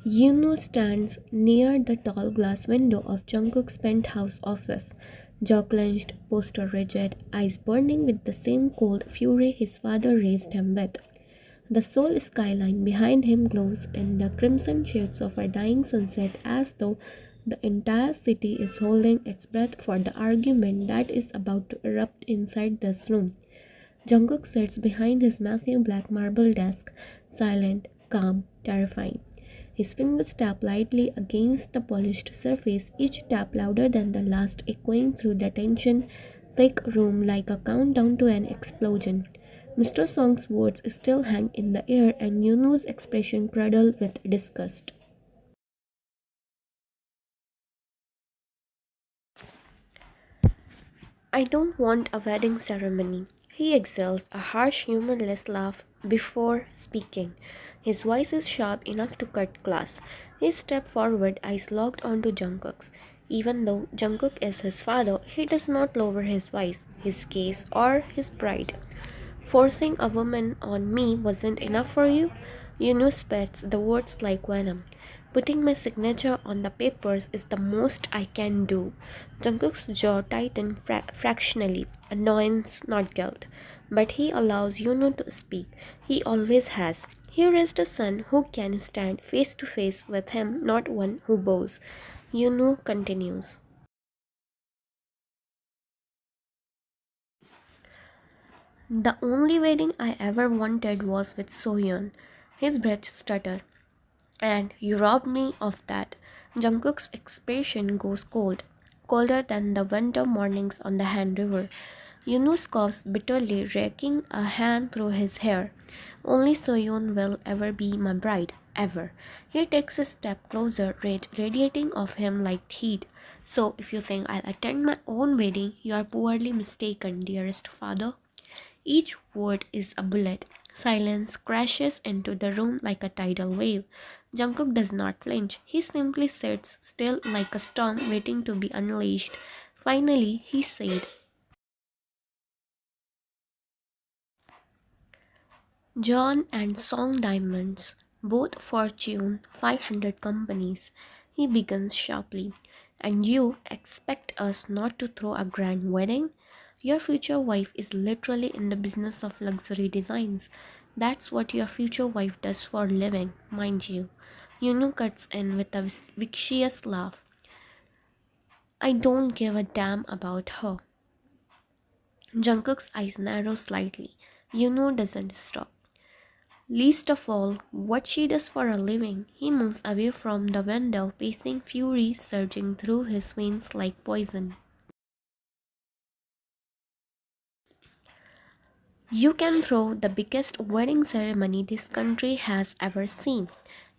Yuno stands near the tall glass window of Jungkook's penthouse office, jaw clenched, posture rigid, eyes burning with the same cold fury his father raised him with. The Seoul skyline behind him glows in the crimson shades of a dying sunset as though the entire city is holding its breath for the argument that is about to erupt inside this room. Jungkook sits behind his massive black marble desk, silent, calm, terrifying. His fingers tap lightly against the polished surface, each tap louder than the last, echoing through the tension thick room like a countdown to an explosion. Mr. Song's words still hang in the air, and Yunu's expression curdled with disgust. I don't want a wedding ceremony. He exhales a harsh, humorless laugh before speaking. His voice is sharp enough to cut glass. He steps forward, eyes locked onto Jungkook's. Even though Jungkook is his father, he does not lower his voice, his gaze, or his pride. Forcing a woman on me wasn't enough for you? Yunu spits the words like venom. Putting my signature on the papers is the most I can do. Jungkook's jaw tightened fractionally, annoyance, not guilt. But he allows Yunu to speak. He always has. He raised a son who can stand face to face with him, not one who bows. Yunu continues. The only wedding I ever wanted was with Sohyun. His breath stuttered. And you robbed me of that. Jungkook's expression goes cold, colder than the winter mornings on the Han River. Yunus coughs bitterly, raking a hand through his hair. Only Soyeon will ever be my bride, ever. He takes a step closer, rage radiating off him like heat. So if you think I'll attend my own wedding, you are poorly mistaken, dearest father. Each word is a bullet. Silence crashes into the room like a tidal wave. Jungkook does not flinch. He simply sits still like a storm waiting to be unleashed. Finally, he said, John and Song Diamonds, both Fortune 500 companies. He begins sharply. And you expect us not to throw a grand wedding? Your future wife is literally in the business of luxury designs. That's what your future wife does for a living, mind you. Yunu cuts in with a vicious laugh. I don't give a damn about her. Jungkook's eyes narrow slightly. Yunu doesn't stop. Least of all, what she does for a living. He moves away from the window, pacing, fury surging through his veins like poison. You can throw the biggest wedding ceremony this country has ever seen.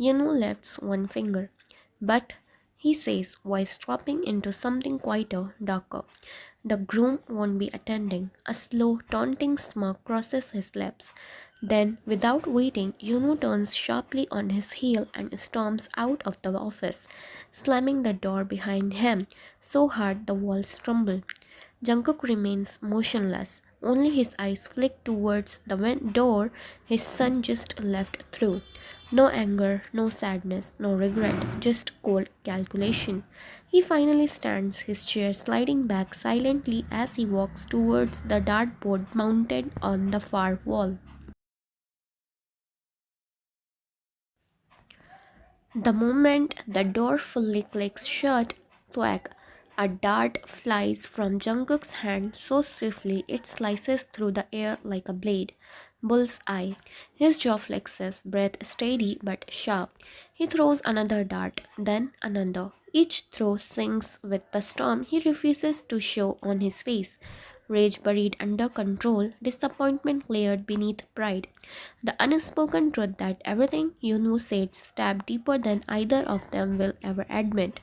Yunu lifts one finger. But, he says, voice dropping into something quieter, darker. The groom won't be attending. A slow, taunting smirk crosses his lips. Then, without waiting, Yunu turns sharply on his heel and storms out of the office, slamming the door behind him so hard the walls tremble. Jungkook remains motionless. Only his eyes flick towards the door his son just left through. No anger, no sadness, no regret, just cold calculation. He finally stands, his chair sliding back silently as he walks towards the dartboard mounted on the far wall. The moment the door fully clicks shut, thwack, a dart flies from Jungkook's hand so swiftly it slices through the air like a blade. Bull's eye. His jaw flexes, breath steady but sharp. He throws another dart, then another. Each throw sinks with the storm he refuses to show on his face. Rage buried under control, disappointment layered beneath pride. The unspoken truth that everything Yunu said stabbed deeper than either of them will ever admit.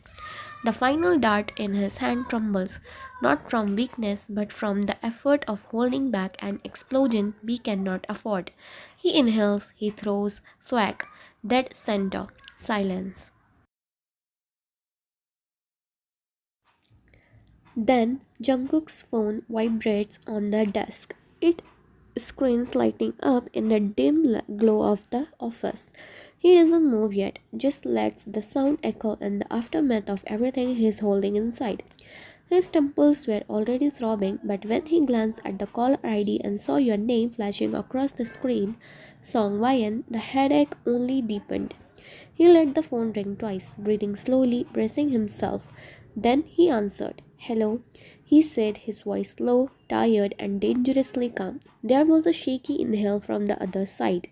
The final dart in his hand trembles, not from weakness but from the effort of holding back an explosion we cannot afford. He inhales, he throws, thwack, dead center, silence. Then Jungkook's phone vibrates on the desk. It screens lighting up in the dim glow of the office. He doesn't move yet, just lets the sound echo in the aftermath of everything he's holding inside. His temples were already throbbing, but when he glanced at the caller ID and saw your name flashing across the screen, Song Wyan, the headache only deepened. He let the phone ring twice, breathing slowly, bracing himself. Then he answered. "Hello," he said, his voice low, tired, and dangerously calm. There was a shaky inhale from the other side.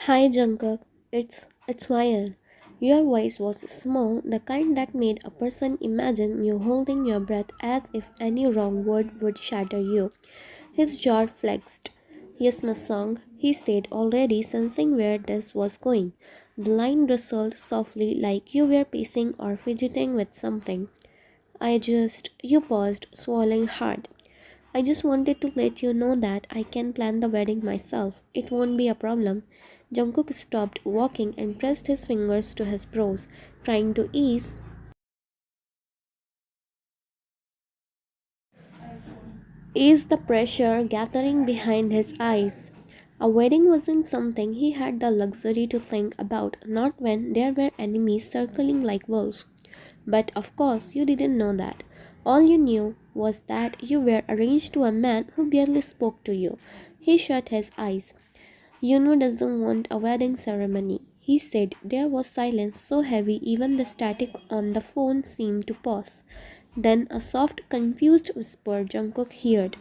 "Hi, Jungkook. It's Ryan." Your voice was small, the kind that made a person imagine you holding your breath as if any wrong word would shatter you. His jaw flexed. "Yes, Miss Song," he said, already sensing where this was going. The line rustled softly like you were pacing or fidgeting with something. You paused, swallowing hard. "I just wanted to let you know that I can plan the wedding myself. It won't be a problem." Jungkook stopped walking and pressed his fingers to his brows, trying to ease the pressure gathering behind his eyes. A wedding wasn't something he had the luxury to think about, not when there were enemies circling like wolves. But of course, you didn't know that. All you knew was that you were arranged to a man who barely spoke to you. He shut his eyes. "Yuno doesn't want a wedding ceremony," he said. There was silence so heavy even the static on the phone seemed to pause. Then a soft, confused whisper Jungkook heard.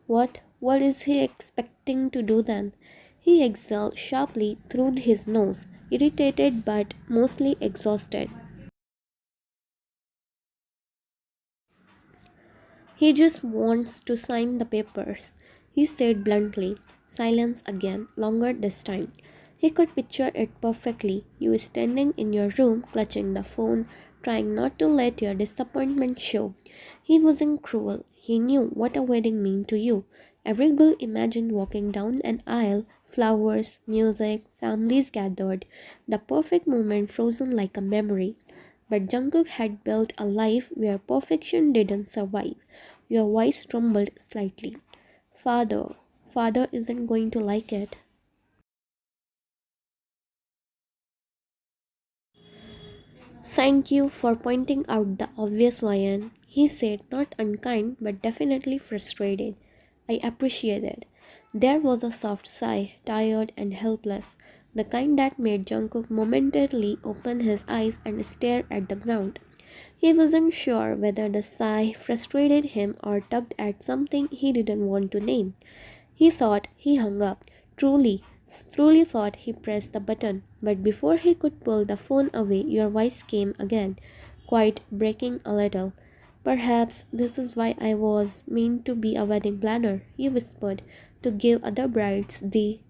What is he expecting to do then?" He exhaled sharply through his nose, irritated but mostly exhausted. "He just wants to sign the papers," he said bluntly. Silence again, longer this time. He could picture it perfectly. You standing in your room, clutching the phone, trying not to let your disappointment show. He wasn't cruel. He knew what a wedding meant to you. Every girl imagined walking down an aisle, flowers, music, families gathered, the perfect moment frozen like a memory. But Jungkook had built a life where perfection didn't survive. Your voice trembled slightly. Father, Father isn't going to like it." "Thank you for pointing out the obvious, Ryan," he said, not unkind but definitely frustrated. "I appreciate it." There was a soft sigh, tired and helpless, the kind that made Jungkook momentarily open his eyes and stare at the ground. He wasn't sure whether the sigh frustrated him or tugged at something he didn't want to name. He thought he hung up. Truly thought he pressed the button. But before he could pull the phone away, your voice came again, quite breaking a little. "Perhaps this is why I was meant to be a wedding planner," he whispered, "to give other brides the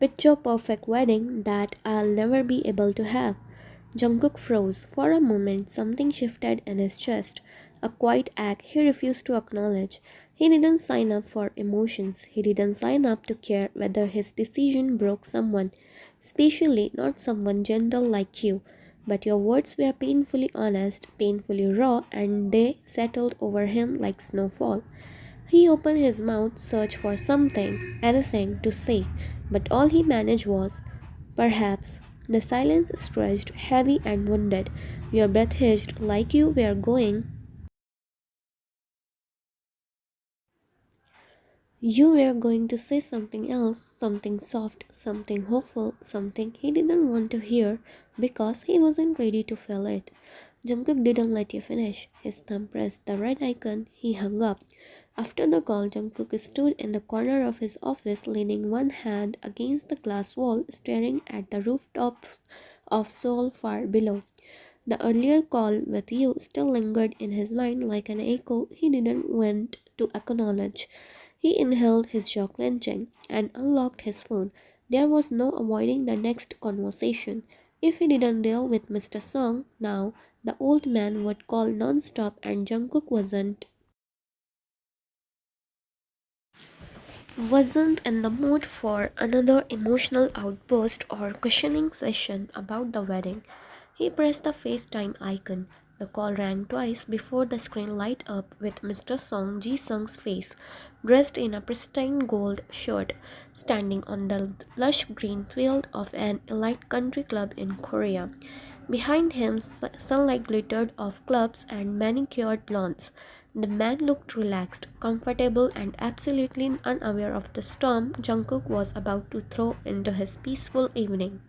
picture perfect wedding that I'll never be able to have." Jungkook froze. For a moment, something shifted in his chest, a quiet ache he refused to acknowledge. He didn't sign up for emotions. He didn't sign up to care whether his decision broke someone, especially not someone gentle like you. But your words were painfully honest, painfully raw, and they settled over him like snowfall. He opened his mouth, searched for something, anything to say, but all he managed was, "Perhaps." The silence stretched, heavy and wounded. Your breath hitched like you were going to say something else, something soft, something hopeful, something he didn't want to hear because he wasn't ready to feel it. Jungkook didn't let you finish. His thumb pressed the red icon. He hung up. After the call, Jungkook stood in the corner of his office, leaning one hand against the glass wall, staring at the rooftops of Seoul far below. The earlier call with you still lingered in his mind like an echo he didn't want to acknowledge. He inhaled, his jaw clenching, and unlocked his phone. There was no avoiding the next conversation. If he didn't deal with Mr. Song now, the old man would call non-stop and Jungkook wasn't in the mood for another emotional outburst or questioning session about the wedding. He pressed the FaceTime icon. The call rang twice before the screen lighted up with Mr. Song Ji-sung's face, dressed in a pristine gold shirt, standing on the lush green field of an elite country club in Korea. Behind him, sunlight glittered off clubs and manicured lawns. The man looked relaxed, comfortable, and absolutely unaware of the storm Jungkook was about to throw into his peaceful evening.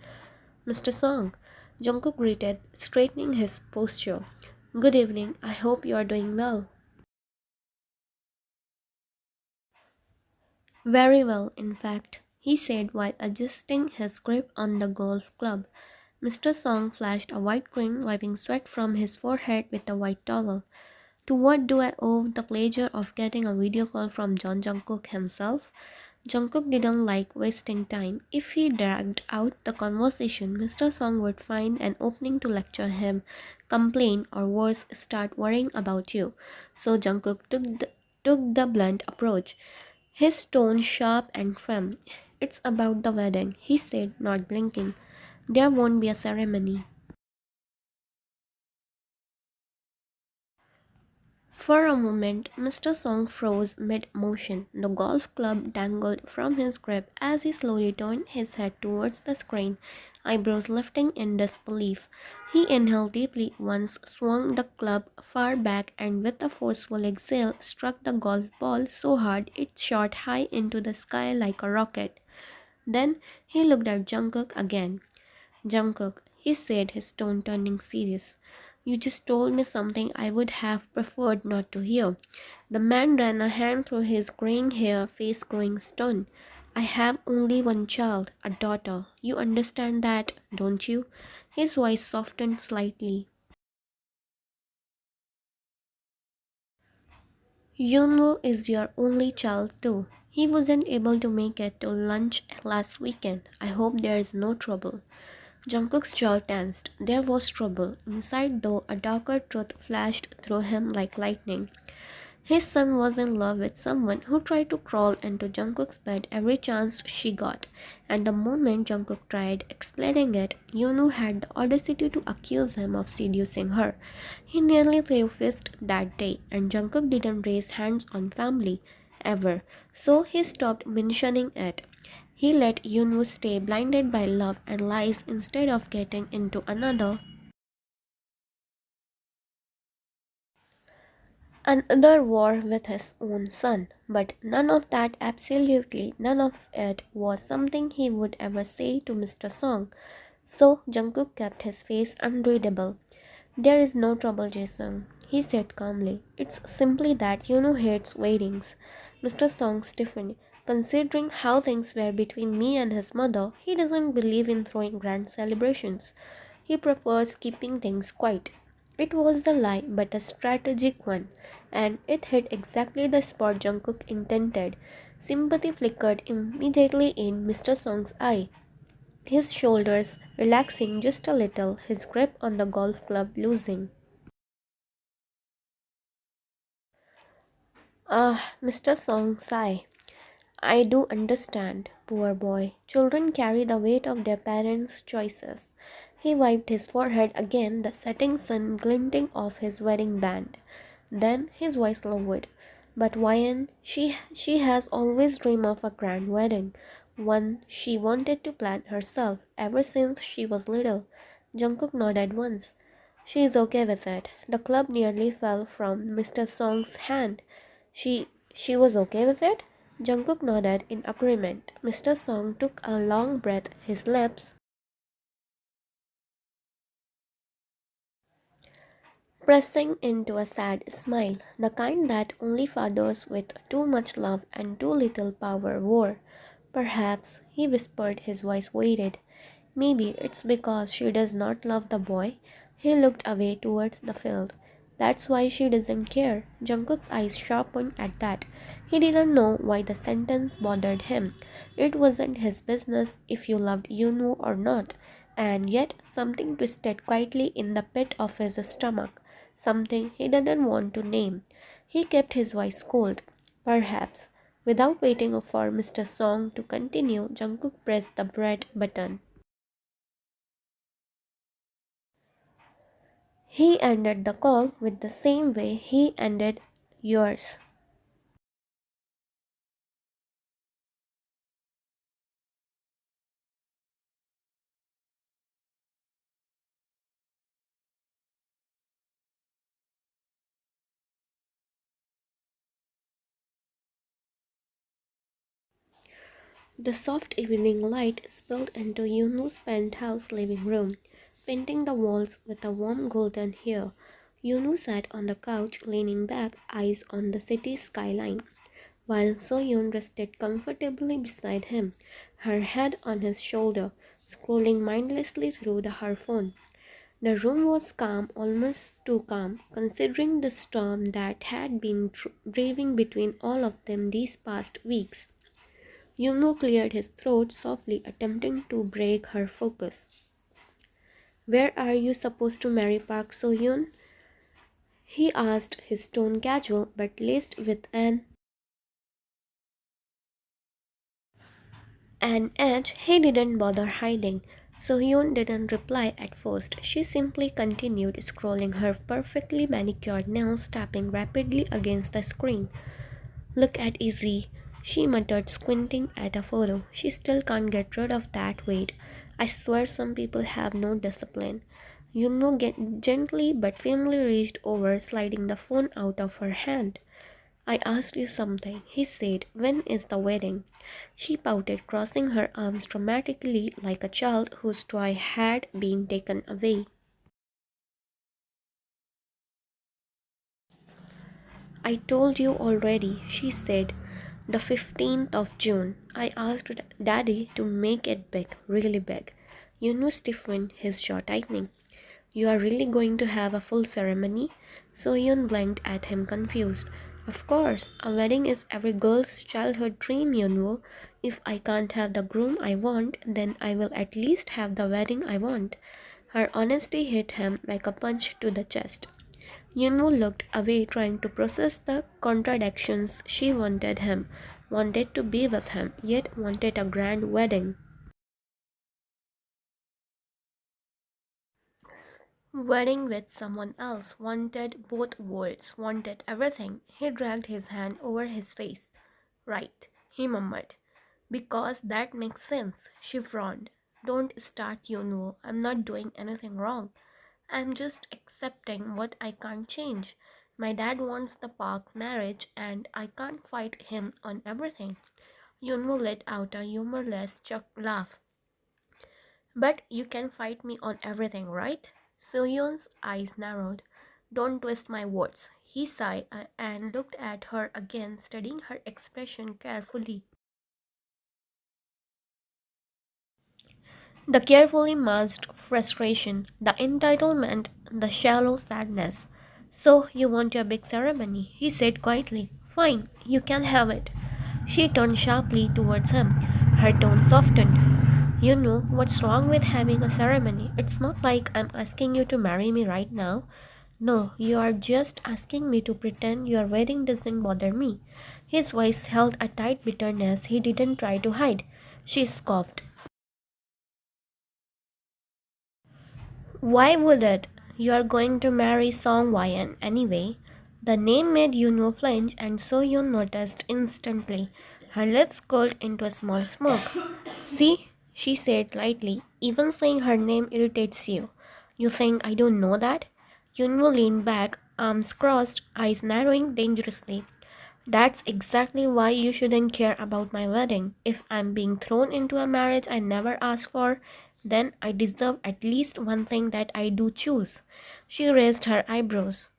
"Mr. Song," Jungkook greeted, straightening his posture. "Good evening. I hope you are doing well." "Very well, in fact," he said while adjusting his grip on the golf club. Mr. Song flashed a white grin, wiping sweat from his forehead with a white towel. "To what do I owe the pleasure of getting a video call from John Jungkook himself?" Jungkook didn't like wasting time. If he dragged out the conversation, Mr. Song would find an opening to lecture him, complain, or worse, start worrying about you. So Jungkook took the blunt approach, his tone sharp and firm. "It's about the wedding," he said, not blinking. "There won't be a ceremony." For a moment, Mr. Song froze mid-motion. The golf club dangled from his grip as he slowly turned his head towards the screen, eyebrows lifting in disbelief. He inhaled deeply once, swung the club far back, and with a forceful exhale struck the golf ball so hard it shot high into the sky like a rocket. Then he looked at Jungkook again. "Jungkook," he said, his tone turning serious, "you just told me something I would have preferred not to hear." The man ran a hand through his graying hair, face growing stern. "I have only one child, a daughter. You understand that, don't you?" His voice softened slightly. "Yunwoo is your only child too. He wasn't able to make it to lunch last weekend. I hope there is no trouble." Jungkook's jaw tensed. There was trouble. Inside, though, a darker truth flashed through him like lightning. His son was in love with someone who tried to crawl into Jungkook's bed every chance she got, and the moment Jungkook tried explaining it, Yoonwoo had the audacity to accuse him of seducing her. He nearly threw fists that day, and Jungkook didn't raise hands on family, ever, so he stopped mentioning it. He let Yoonwoo stay blinded by love and lies instead of getting into another war with his own son. But none of that, absolutely none of it, was something he would ever say to Mr. Song. So Jungkook kept his face unreadable. "There is no trouble, Jason," he said calmly. "It's simply that hates weddings." Mr. Song stiffened. "Considering how things were between me and his mother, he doesn't believe in throwing grand celebrations. He prefers keeping things quiet." It was the lie, but a strategic one, and it hit exactly the spot Jungkook intended. Sympathy flickered immediately in Mr. Song's eye, his shoulders relaxing just a little, his grip on the golf club losing. "Ah," Mr. Song sighed. "I do understand. Poor boy. Children carry the weight of their parents' choices." He wiped his forehead again, the setting sun glinting off his wedding band. Then his voice lowered. "But Wyan, she has always dreamed of a grand wedding, one she wanted to plan herself, ever since she was little." Jungkook nodded once. "She is okay with it." The club nearly fell from Mr. Song's hand. She was okay with it?" Jungkook nodded in agreement. Mr. Song took a long breath, his lips pressing into a sad smile, the kind that only fathers with too much love and too little power wore. "Perhaps," he whispered, his voice weighted, "maybe it's because she does not love the boy." He looked away towards the field. "That's why she doesn't care." Jungkook's eyes sharpened at that. He didn't know why the sentence bothered him. It wasn't his business if you loved Yunwoo or not. And yet something twisted quietly in the pit of his stomach, something he didn't want to name. He kept his voice cold. "Perhaps." Without waiting for Mr. Song to continue, Jungkook pressed the red button. He ended the call with the same way he ended yours. The soft evening light spilled into Yunu's penthouse living room, painting the walls with a warm golden hue. Yunu sat on the couch, leaning back, eyes on the city skyline, while Soyun rested comfortably beside him, her head on his shoulder, scrolling mindlessly through her phone. The room was calm, almost too calm, considering the storm that had been raving between all of them these past weeks. Yungo cleared his throat softly, attempting to break her focus. "Where are you supposed to marry Park So-hyun?" he asked, his tone casual but laced with an edge he didn't bother hiding. So-hyun didn't reply at first. She simply continued scrolling her perfectly manicured nails, tapping rapidly against the screen. "Look at Izzy," she muttered, squinting at a photo. "She still can't get rid of that weight. I swear some people have no discipline." Gently but firmly reached over, sliding the phone out of her hand. "I asked you something," he said. "When is the wedding?" She pouted, crossing her arms dramatically like a child whose toy had been taken away. "I told you already," she said. "The 15th of June. I asked Daddy to make it big, really big." Stiffened, his jaw tightening. "You are really going to have a full ceremony?" Soyeon blinked at him, confused. "Of course, a wedding is every girl's childhood dream, If I can't have the groom I want, then I will at least have the wedding I want." Her honesty hit him like a punch to the chest. Yunwoo looked away, trying to process the contradictions. She wanted him, wanted to be with him, yet wanted a grand wedding. Wedding with someone else, wanted both worlds, wanted everything. He dragged his hand over his face. "Right," he murmured. "Because that makes sense." She frowned. "Don't start, Yunwoo. I'm not doing anything wrong. I'm just accepting what I can't change. My dad wants the Park marriage, and I can't fight him on everything." Yunwoo let out a humorless laugh. "But you can fight me on everything, right?" Soyeon's eyes narrowed. "Don't twist my words." He sighed and looked at her again, studying her expression carefully. The carefully masked frustration, the entitlement, the shallow sadness. "So you want your big ceremony," he said quietly. "Fine, you can have it." She turned sharply towards him. Her tone softened. "You know what's wrong with having a ceremony? It's not like I'm asking you to marry me right now. No, you are just asking me to pretend your wedding doesn't bother me." His voice held a tight bitterness he didn't try to hide. She scoffed. "Why would it? You are going to marry Song Wyan anyway." The name made Yuno flinch, and So Yun noticed instantly. Her lips curled into a small smirk. "See," she said lightly, "even saying her name irritates you. You think I don't know that?" Yunwo leaned back, arms crossed, eyes narrowing dangerously. "That's exactly why you shouldn't care about my wedding. If I'm being thrown into a marriage I never asked for, then I deserve at least one thing that I do choose." She raised her eyebrows.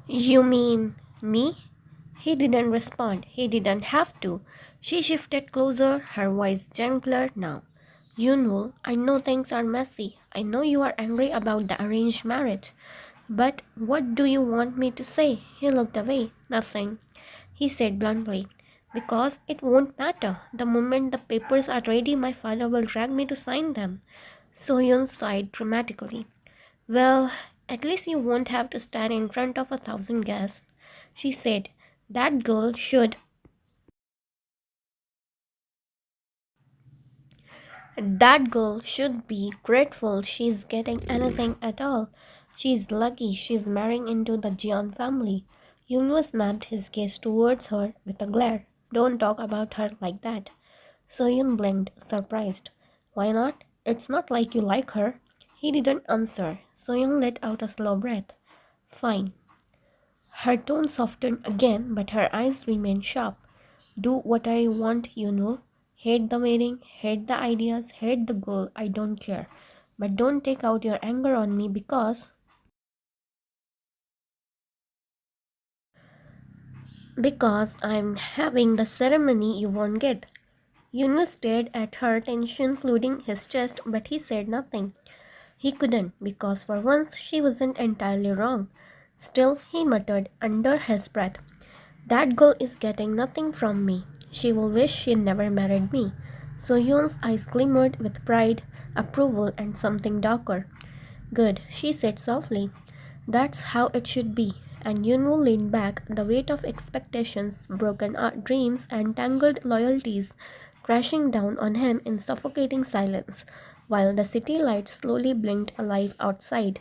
"You mean me?" He didn't respond. He didn't have to. She shifted closer, her voice gentler now. "Yunwoo, I know things are messy. I know you are angry about the arranged marriage. But what do you want me to say?" He looked away. "Nothing," he said bluntly. "Because it won't matter. The moment the papers are ready, my father will drag me to sign them." Soyeon sighed dramatically. "Well, at least you won't have to stand in front of 1,000 guests," she said. "That girl should That girl should be grateful she's getting anything at all. She's lucky she's marrying into the Jian family. Yunus snapped his gaze towards her with a glare. Don't talk about her like that. Soyun blinked, surprised. Why not? It's not like you like her. He didn't answer. Soyun let out a slow breath. Fine. Her tone softened again, but her eyes remained sharp. Do what I want, you know. Hate the wedding, hate the ideas, hate the girl, I don't care. But don't take out your anger on me because I'm having the ceremony you won't get. Yunus stared at her, tension flooding his chest, but he said nothing. He couldn't, because for once she wasn't entirely wrong. Still, he muttered under his breath, that girl is getting nothing from me. She will wish she never married me. So Yoon's eyes glimmered with pride, approval, and something darker. Good, she said softly. That's how it should be. And Yunwoo leaned back, the weight of expectations, broken dreams, and tangled loyalties crashing down on him in suffocating silence, while the city lights slowly blinked alive outside.